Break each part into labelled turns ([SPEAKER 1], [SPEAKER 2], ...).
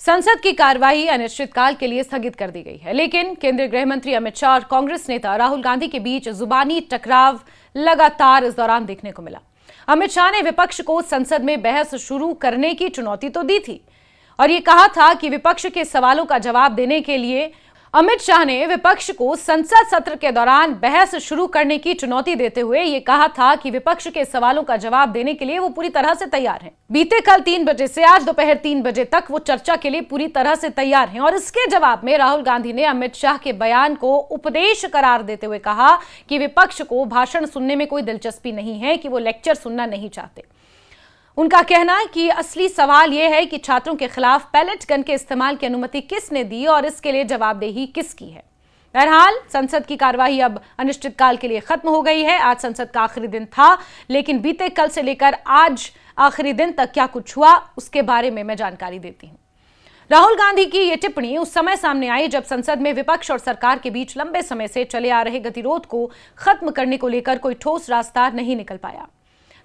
[SPEAKER 1] संसद की कार्यवाही अनिश्चितकाल के लिए स्थगित कर दी गई है, लेकिन केंद्रीय गृह मंत्री अमित शाह और कांग्रेस नेता राहुल गांधी के बीच जुबानी टकराव लगातार इस दौरान देखने को मिला। अमित शाह ने विपक्ष को संसद में बहस शुरू करने की चुनौती तो दी थी और ये कहा था कि विपक्ष के सवालों का जवाब देने के लिए अमित शाह ने विपक्ष को संसद सत्र के दौरान बहस शुरू करने की चुनौती देते हुए ये कहा था कि विपक्ष के सवालों का जवाब देने के लिए वो पूरी तरह से तैयार हैं। बीते कल 3 बजे से आज दोपहर 3 बजे तक वो चर्चा के लिए पूरी तरह से तैयार हैं और इसके जवाब में राहुल गांधी ने अमित शाह के बयान को उपदेश करार देते हुए कहा कि विपक्ष को भाषण सुनने में कोई दिलचस्पी नहीं है, कि वो लेक्चर सुनना नहीं चाहते। उनका कहना है कि असली सवाल यह है कि छात्रों के खिलाफ पैलेट गन के इस्तेमाल की अनुमति किसने दी और इसके लिए जवाबदेही किसकी है। बहरहाल संसद की कार्यवाही अब अनिश्चितकाल के लिए खत्म हो गई है। आज संसद का आखिरी दिन था, लेकिन बीते कल से लेकर आज आखिरी दिन तक क्या कुछ हुआ उसके बारे में मैं जानकारी देती हूं। राहुल गांधी की यह टिप्पणी उस समय सामने आई जब संसद में विपक्ष और सरकार के बीच लंबे समय से चले आ रहे गतिरोध को खत्म करने को लेकर कोई ठोस रास्ता नहीं निकल पाया।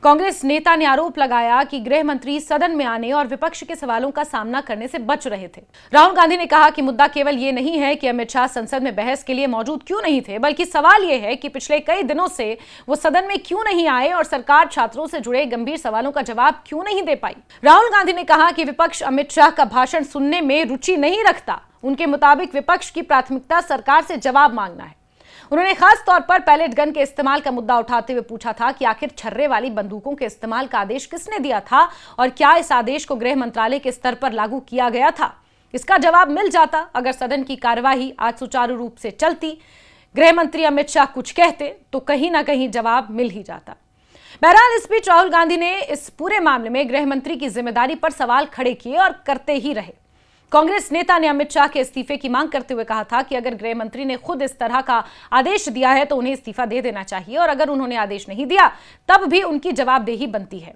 [SPEAKER 1] कांग्रेस नेता ने आरोप लगाया कि गृह मंत्री सदन में आने और विपक्ष के सवालों का सामना करने से बच रहे थे। राहुल गांधी ने कहा कि मुद्दा केवल ये नहीं है कि अमित शाह संसद में बहस के लिए मौजूद क्यों नहीं थे, बल्कि सवाल ये है कि पिछले कई दिनों से वो सदन में क्यों नहीं आए और सरकार छात्रों से जुड़े गंभीर सवालों का जवाब क्यों नहीं दे पाई। राहुल गांधी ने कहा कि विपक्ष अमित शाह का भाषण सुनने में रुचि नहीं रखता। उनके मुताबिक विपक्ष की प्राथमिकता सरकार से जवाब मांगना है। उन्होंने खास तौर पर पैलेट गन के इस्तेमाल का मुद्दा उठाते हुए पूछा था कि आखिर छर्रे वाली बंदूकों के इस्तेमाल का आदेश किसने दिया था और क्या इस आदेश को गृह मंत्रालय के स्तर पर लागू किया गया था। इसका जवाब मिल जाता अगर सदन की कार्यवाही आज सुचारू रूप से चलती। गृह मंत्री अमित शाह कुछ कहते तो कहीं ना कहीं जवाब मिल ही जाता। बहरहाल इस बीच राहुल गांधी ने इस पूरे मामले में गृह मंत्री की जिम्मेदारी पर सवाल खड़े किए और करते ही रहे। कांग्रेस नेता ने अमित शाह के इस्तीफे की मांग करते हुए कहा था कि अगर गृह मंत्री ने खुद इस तरह का आदेश दिया है तो उन्हें इस्तीफा दे देना चाहिए और अगर उन्होंने आदेश नहीं दिया तब भी उनकी जवाबदेही बनती है।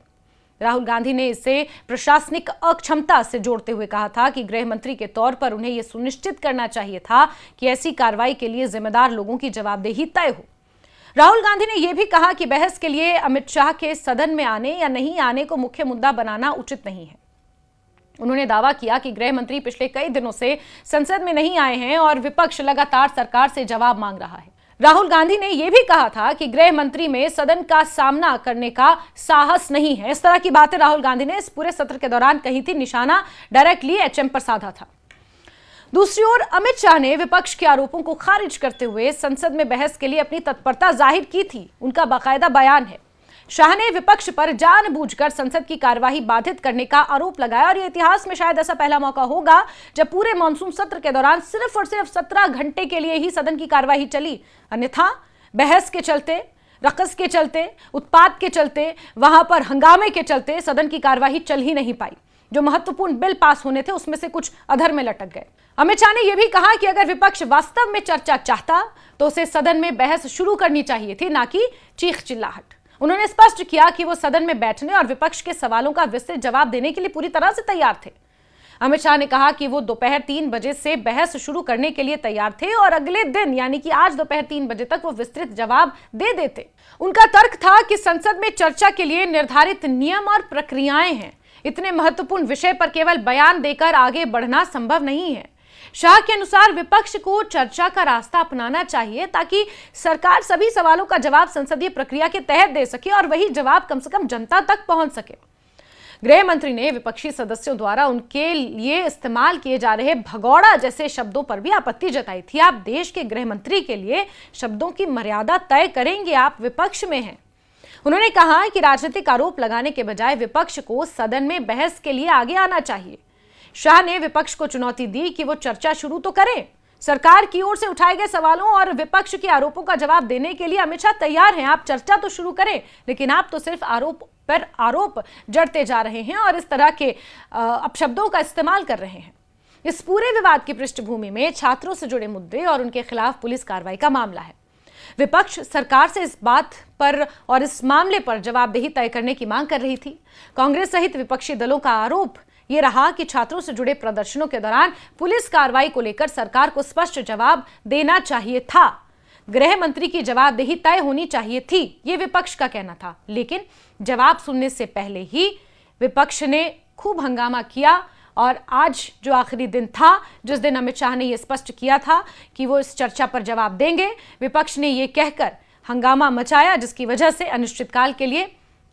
[SPEAKER 1] राहुल गांधी ने इसे प्रशासनिक अक्षमता से जोड़ते हुए कहा था कि गृह मंत्री के तौर पर उन्हें यह सुनिश्चित करना चाहिए था कि ऐसी कार्रवाई के लिए जिम्मेदार लोगों की जवाबदेही तय हो। राहुल गांधी ने यह भी कहा कि बहस के लिए अमित शाह के सदन में आने या नहीं आने को मुख्य मुद्दा बनाना उचित नहीं है। उन्होंने दावा किया कि गृह मंत्री पिछले कई दिनों से संसद में नहीं आए हैं और विपक्ष लगातार सरकार से जवाब मांग रहा है। राहुल गांधी ने यह भी कहा था कि गृह मंत्री में सदन का सामना करने का साहस नहीं है। इस तरह की बातें राहुल गांधी ने इस पूरे सत्र के दौरान कही थी। निशाना डायरेक्टली एचएम पर साधा था। दूसरी ओर अमित शाह ने विपक्ष के आरोपों को खारिज करते हुए संसद में बहस के लिए अपनी तत्परता जाहिर की थी। उनका बाकायदा बयान है। शाह ने विपक्ष पर जानबूझकर संसद की कार्यवाही बाधित करने का आरोप लगाया और ये इतिहास में शायद ऐसा पहला मौका होगा जब पूरे मानसून सत्र के दौरान सिर्फ और सिर्फ 17 घंटे के लिए ही सदन की कार्यवाही चली। अन्यथा बहस के चलते, रकस के चलते, उत्पात के चलते, वहां पर हंगामे के चलते सदन की कार्यवाही चल ही नहीं पाई। जो महत्वपूर्ण बिल पास होने थे उसमें से कुछ अधर में लटक गए। अमित शाह ने यह भी कहा कि अगर विपक्ष वास्तव में चर्चा चाहता तो उसे सदन में बहस शुरू करनी चाहिए थी, ना कि चीख चिल्लाहट। उन्होंने स्पष्ट किया कि वो सदन में बैठने और विपक्ष के सवालों का विस्तृत जवाब देने के लिए पूरी तरह से तैयार थे। अमित शाह ने कहा कि वो दोपहर 3 बजे से बहस शुरू करने के लिए तैयार थे और अगले दिन यानी कि आज दोपहर 3 बजे तक वो विस्तृत जवाब दे देते। उनका तर्क था कि संसद में चर्चा के लिए निर्धारित नियम और प्रक्रियाएं हैं। इतने महत्वपूर्ण विषय पर केवल बयान देकर आगे बढ़ना संभव नहीं है। शाह के अनुसार विपक्ष को चर्चा का रास्ता अपनाना चाहिए ताकि सरकार सभी सवालों का जवाब संसदीय प्रक्रिया के तहत दे सके और वही जवाब कम से कम जनता तक पहुंच सके। गृह मंत्री ने विपक्षी सदस्यों द्वारा उनके लिए इस्तेमाल किए जा रहे भगौड़ा जैसे शब्दों पर भी आपत्ति जताई थी। आप देश के गृह मंत्री के लिए शब्दों की मर्यादा तय करेंगे, आप विपक्ष में हैं। उन्होंने कहा कि राजनीतिक आरोप लगाने के बजाय विपक्ष को सदन में बहस के लिए आगे आना चाहिए। शाह ने विपक्ष को चुनौती दी कि वो चर्चा शुरू तो करें। सरकार की ओर से उठाए गए सवालों और विपक्ष के आरोपों का जवाब देने के लिए अमित शाह तैयार हैं। आप चर्चा तो शुरू करें, लेकिन आप तो सिर्फ आरोप पर आरोप जड़ते जा रहे हैं और इस तरह के अपशब्दों का इस्तेमाल कर रहे हैं। इस पूरे विवाद की पृष्ठभूमि में छात्रों से जुड़े मुद्दे और उनके खिलाफ पुलिस कार्रवाई का मामला है। विपक्ष सरकार से इस बात पर और इस मामले पर जवाबदेही तय करने की मांग कर रही थी। कांग्रेस सहित विपक्षी दलों का आरोप ये रहा कि छात्रों से जुड़े प्रदर्शनों के दौरान पुलिस कार्रवाई को लेकर सरकार को स्पष्ट जवाब देना चाहिए था। गृह मंत्री की जवाबदेही तय होनी चाहिए थी, ये विपक्ष का कहना था। लेकिन जवाब सुनने से पहले ही विपक्ष ने खूब हंगामा किया और आज जो आखिरी दिन था जिस दिन अमित शाह ने यह स्पष्ट किया था कि वो इस चर्चा पर जवाब देंगे, विपक्ष ने यह कहकर हंगामा मचाया जिसकी वजह से अनिश्चितकाल के लिए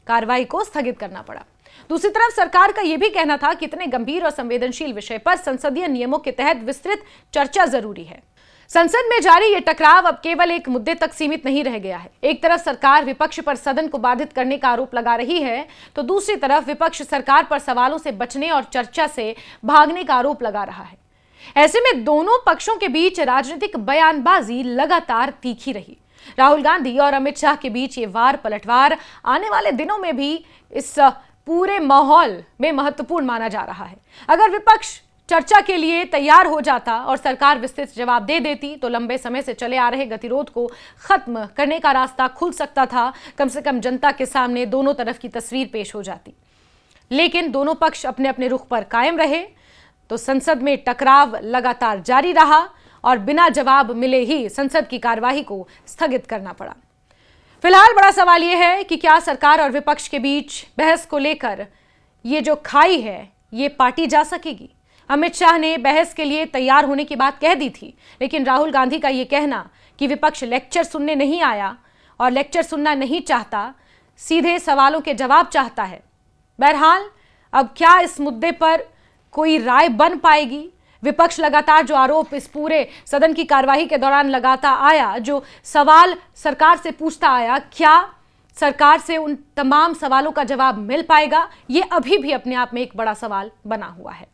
[SPEAKER 1] कार्रवाई को स्थगित करना पड़ा। दूसरी तरफ सरकार का यह भी कहना था कि इतने गंभीर और संवेदनशील विषय पर संसदीय नियमों के तहत विस्तृत चर्चा जरूरी है। संसद में जारी यह टकराव अब केवल एक मुद्दे तक सीमित नहीं रह गया है। एक तरफ सरकार विपक्ष पर सदन को बाधित करने का आरोप लगा रही है, तो दूसरी तरफ विपक्ष सरकार पर सवालों से बचने और चर्चा से भागने का आरोप लगा रहा है। ऐसे में दोनों पक्षों के बीच राजनीतिक बयानबाजी लगातार तीखी रही। राहुल गांधी और अमित शाह के बीच ये वार पलटवार आने वाले दिनों में भी इस पूरे माहौल में महत्वपूर्ण माना जा रहा है। अगर विपक्ष चर्चा के लिए तैयार हो जाता और सरकार विस्तृत जवाब दे देती तो लंबे समय से चले आ रहे गतिरोध को खत्म करने का रास्ता खुल सकता था। कम से कम जनता के सामने दोनों तरफ की तस्वीर पेश हो जाती। लेकिन दोनों पक्ष अपने अपने रुख पर कायम रहे तो संसद में टकराव लगातार जारी रहा और बिना जवाब मिले ही संसद की कार्यवाही को स्थगित करना पड़ा। फिलहाल बड़ा सवाल यह है कि क्या सरकार और विपक्ष के बीच बहस को लेकर ये जो खाई है ये पाटी जा सकेगी। अमित शाह ने बहस के लिए तैयार होने की बात कह दी थी, लेकिन राहुल गांधी का यह कहना कि विपक्ष लेक्चर सुनने नहीं आया और लेक्चर सुनना नहीं चाहता, सीधे सवालों के जवाब चाहता है। बहरहाल अब क्या इस मुद्दे पर कोई राय बन पाएगी। विपक्ष लगातार जो आरोप इस पूरे सदन की कार्यवाही के दौरान लगाता आया, जो सवाल सरकार से पूछता आया, क्या सरकार से उन तमाम सवालों का जवाब मिल पाएगा, ये अभी भी अपने आप में एक बड़ा सवाल बना हुआ है।